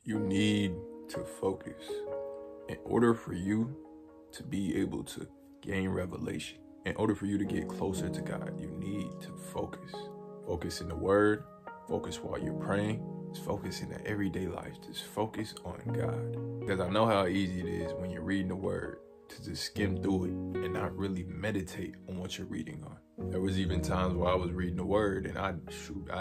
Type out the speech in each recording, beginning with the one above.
You need to focus. In order for you to be able to gain revelation, in order for you to get closer to God, you need to focus. Focus in the word, focus while you're praying, just focus in the everyday life, just focus on God. Because I know how easy it is when you're reading the word to just skim through it and not really meditate on what you're reading on. There was even times where I was reading the word and I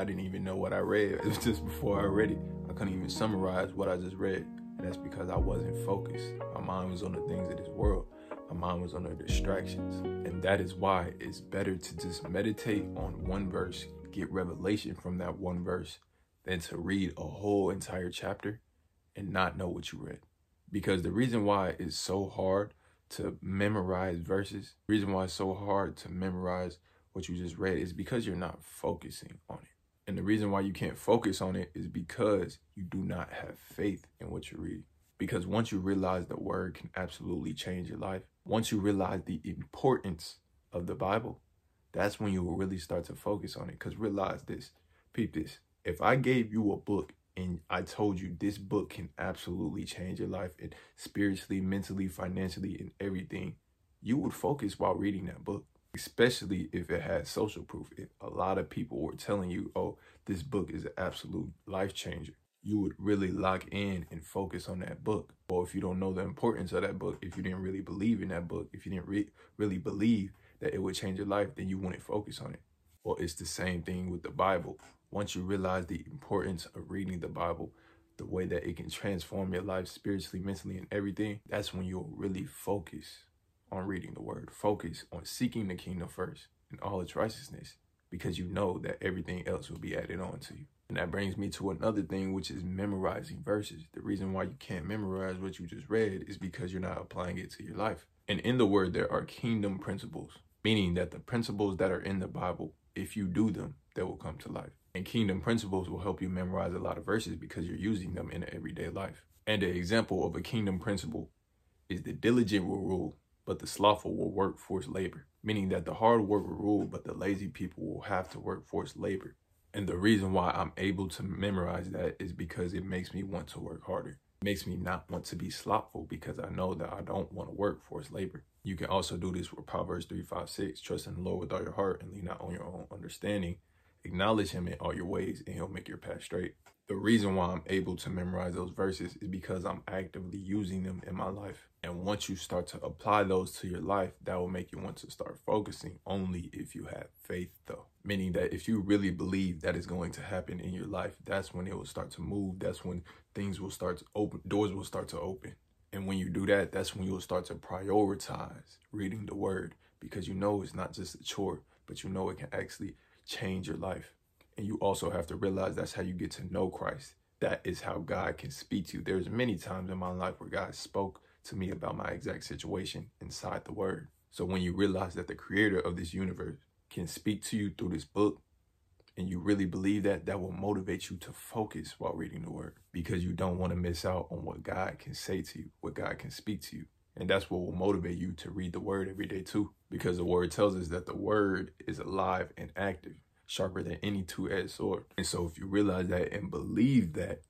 didn't even know what I read. It was just before I read it. I couldn't even summarize what I just read. And that's because I wasn't focused. My mind was on the things of this world. My mind was on the distractions. And that is why it's better to just meditate on one verse, get revelation from that one verse, than to read a whole entire chapter and not know what you read. Because the reason why it's so hard to memorize verses, the reason why it's so hard to memorize what you just read is because you're not focusing on it. And the reason why you can't focus on it is because you do not have faith in what you're reading. Because once you realize the word can absolutely change your life, once you realize the importance of the Bible, that's when you will really start to focus on it. Because realize this, peep this. If I gave you a book and I told you this book can absolutely change your life, and spiritually, mentally, financially, and everything, you would focus while reading that book. Especially if it had social proof. If a lot of people were telling you, oh, this book is an absolute life changer, you would really lock in and focus on that book. Or if you don't know the importance of that book, if you didn't really believe in that book, if you didn't really believe that it would change your life, then you wouldn't focus on it. Well, it's the same thing with the Bible. Once you realize the importance of reading the Bible, the way that it can transform your life spiritually, mentally, and everything, that's when you'll really focus on reading the word. Focus on seeking the kingdom first and all its righteousness, because you know that everything else will be added on to you. And that brings me to another thing, which is memorizing verses. The reason why you can't memorize what you just read is because you're not applying it to your life. And in the word, there are kingdom principles, meaning that the principles that are in the Bible, if you do them, they will come to life. And kingdom principles will help you memorize a lot of verses because you're using them in the everyday life. And an example of a kingdom principle is the diligent will rule, but the slothful will work forced labor, meaning that the hard work will rule, but the lazy people will have to work forced labor. And the reason why I'm able to memorize that is because it makes me want to work harder. It makes me not want to be slothful because I know that I don't want to work forced labor. You can also do this with Proverbs 3:5-6, trust in the Lord with all your heart and lean not on your own understanding. Acknowledge him in all your ways and he'll make your path straight. The reason why I'm able to memorize those verses is because I'm actively using them in my life. And once you start to apply those to your life, that will make you want to start focusing only if you have faith though. Meaning that if you really believe that is going to happen in your life, that's when it will start to move. That's when things will start to open, doors will start to open. And when you do that, that's when you'll start to prioritize reading the word, because you know it's not just a chore, but you know it can actually change your life. And you also have to realize that's how you get to know Christ. That is how God can speak to you. There's many times in my life where God spoke to me about my exact situation inside the word. So when you realize that the creator of this universe can speak to you through this book, and you really believe that, that will motivate you to focus while reading the word, because you don't want to miss out on what God can say to you, what God can speak to you. And that's what will motivate you to read the word every day too, because the word tells us that the word is alive and active, sharper than any two-edged sword. And so if you realize that and believe that,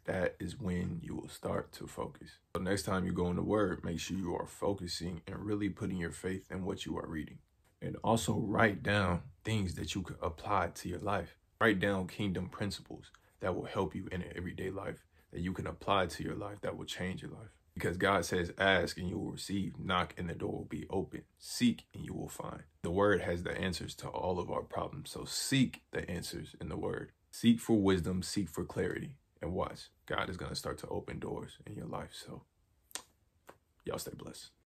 that is when you will start to focus. So next time you go in the word, make sure you are focusing and really putting your faith in what you are reading. And also write down things that you could apply to your life. Write down kingdom principles that will help you in an everyday life, that you can apply to your life, that will change your life. Because God says, ask and you will receive, knock and the door will be open, seek and you will find. The word has the answers to all of our problems. So seek the answers in the word. Seek for wisdom, seek for clarity, and watch. God is going to start to open doors in your life. So y'all stay blessed.